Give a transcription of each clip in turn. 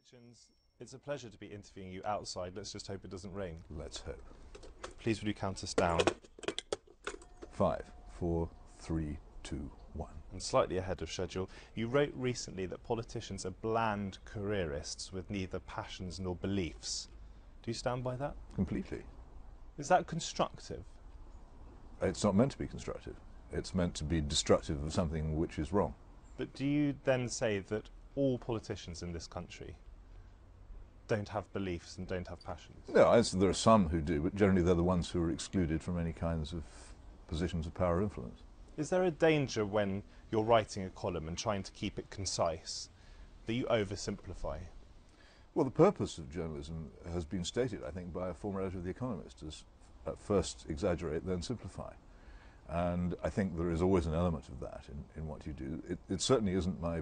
Hitchens, it's a pleasure to be interviewing you outside. Let's just hope it doesn't rain. Let's hope. Please would you count us down? 5, 4, 3, 2, 1. And slightly ahead of schedule, you wrote recently that politicians are bland careerists with neither passions nor beliefs. Do you stand by that? Completely. Is that constructive? It's not meant to be constructive. It's meant to be destructive of something which is wrong. But do you then say that all politicians in this country don't have beliefs and don't have passions? No, there are some who do, but generally they're the ones who are excluded from any kinds of positions of power or influence. Is there a danger when you're writing a column and trying to keep it concise that you oversimplify? Well, the purpose of journalism has been stated, I think, by a former editor of The Economist, as at first exaggerate, then simplify. And I think there is always an element of that in what you do. It certainly isn't my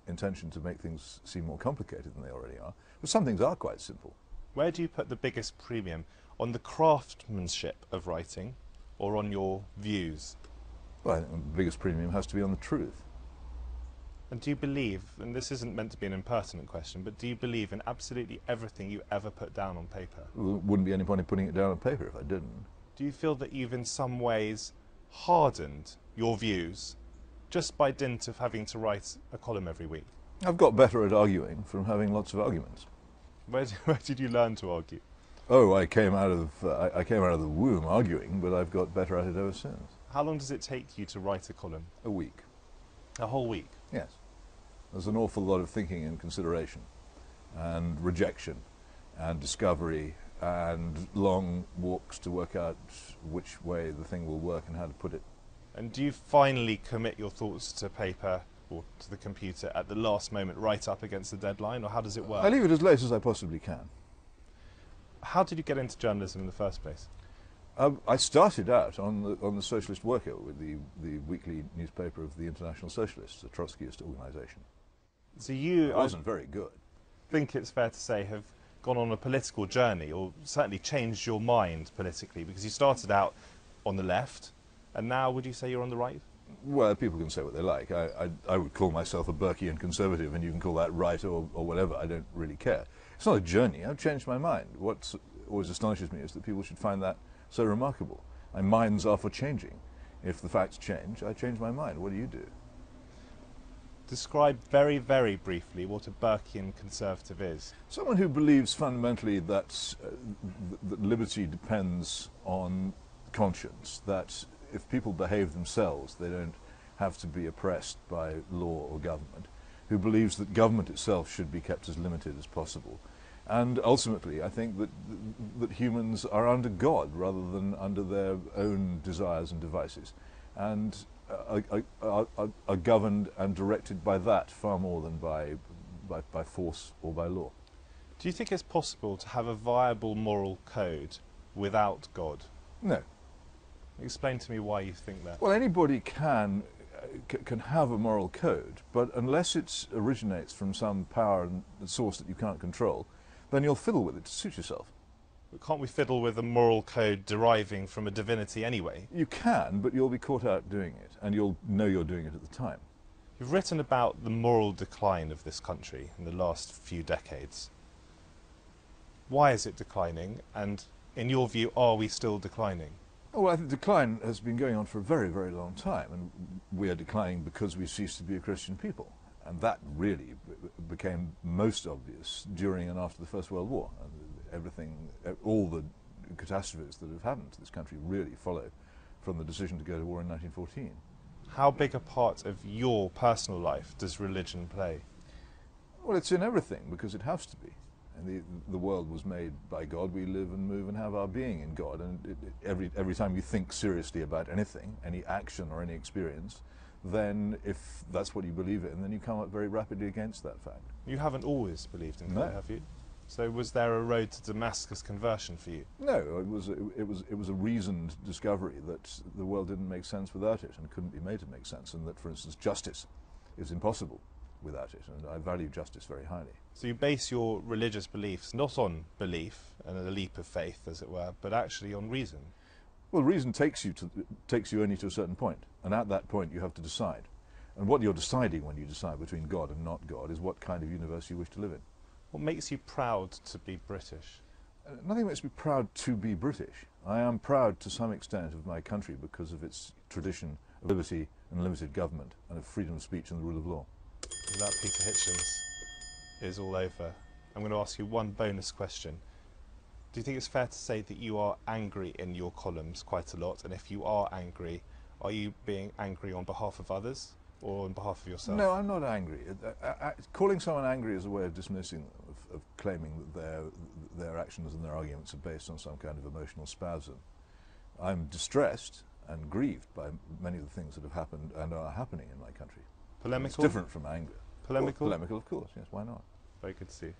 intention to make things seem more complicated than they already are, but some things are quite simple. Where do you put the biggest premium? On the craftsmanship of writing or on your views? Well, I think the biggest premium has to be on the truth. And do you believe, and this isn't meant to be an impertinent question, but do you believe in absolutely everything you ever put down on paper? There wouldn't be any point in putting it down on paper if I didn't. Do you feel that you've in some ways hardened your views just by dint of having to write a column every week? I've got better at arguing from having lots of arguments. Where did you learn to argue? Oh, I came out of the womb arguing, but I've got better at it ever since. How long does it take you to write a column? A week. A whole week? Yes. There's an awful lot of thinking and consideration and rejection and discovery and long walks to work out which way the thing will work and how to put it. And do you finally commit your thoughts to paper or to the computer at the last moment, right up against the deadline, or how does it work? I leave it as late as I possibly can. How did you get into journalism in the first place? I started out on the Socialist Worker with the weekly newspaper of the International Socialists, a Trotskyist organisation. So you, I wasn't very good. Think it's fair to say, have gone on a political journey, or certainly changed your mind politically, because you started out on the left, and now would you say you're on the right? Well, people can say what they like. I would call myself a Burkean conservative, and you can call that right or whatever. I don't really care. It's not a journey. I've changed my mind. What always astonishes me is that people should find that so remarkable. My minds are for changing. If the facts change, I change my mind. What do you do? Describe very, very briefly what a Burkean conservative is. Someone who believes fundamentally that liberty depends on conscience, that if people behave themselves, they don't have to be oppressed by law or government, who believes that government itself should be kept as limited as possible. And ultimately, I think that humans are under God rather than under their own desires and devices, and are governed and directed by that far more than by force or by law. Do you think it's possible to have a viable moral code without God? No. Explain to me why you think that. Well, anybody can have a moral code, but unless it originates from some power and source that you can't control, then you'll fiddle with it to suit yourself. But can't we fiddle with a moral code deriving from a divinity anyway? You can, but you'll be caught out doing it, and you'll know you're doing it at the time. You've written about the moral decline of this country in the last few decades. Why is it declining, and in your view, are we still declining? Oh, well, I think decline has been going on for a very, very long time, and we are declining because we ceased to be a Christian people. And that really became most obvious during and after the First World War. All the catastrophes that have happened to this country really follow from the decision to go to war in 1914. How big a part of your personal life does religion play? Well, it's in everything, because it has to be. And the world was made by God. We live and move and have our being in God. And every time you think seriously about anything, any action or any experience, then if that's what you believe in, then you come up very rapidly against that fact. You haven't always believed in God, have you? So was there a road to Damascus conversion for you? No, it was a reasoned discovery that the world didn't make sense without it and couldn't be made to make sense, and that, for instance, justice is impossible without it, and I value justice very highly. So you base your religious beliefs not on belief and a leap of faith, as it were, but actually on reason? Well, reason takes you only to a certain point, and at that point you have to decide. And what you're deciding when you decide between God and not God is what kind of universe you wish to live in. What makes you proud to be British? Nothing makes me proud to be British. I am proud to some extent of my country because of its tradition of liberty and limited government and of freedom of speech and the rule of law. And that, Peter Hitchens, is all over. I'm going to ask you one bonus question. Do you think it's fair to say that you are angry in your columns quite a lot? And if you are angry, are you being angry on behalf of others or on behalf of yourself? No, I'm not angry. Calling someone angry is a way of dismissing them, of claiming that their actions and their arguments are based on some kind of emotional spasm. I'm distressed and grieved by many of the things that have happened and are happening in my country. Polemical? It's different from anger. Polemical? Polemical, of course, yes, why not? Very good to see you.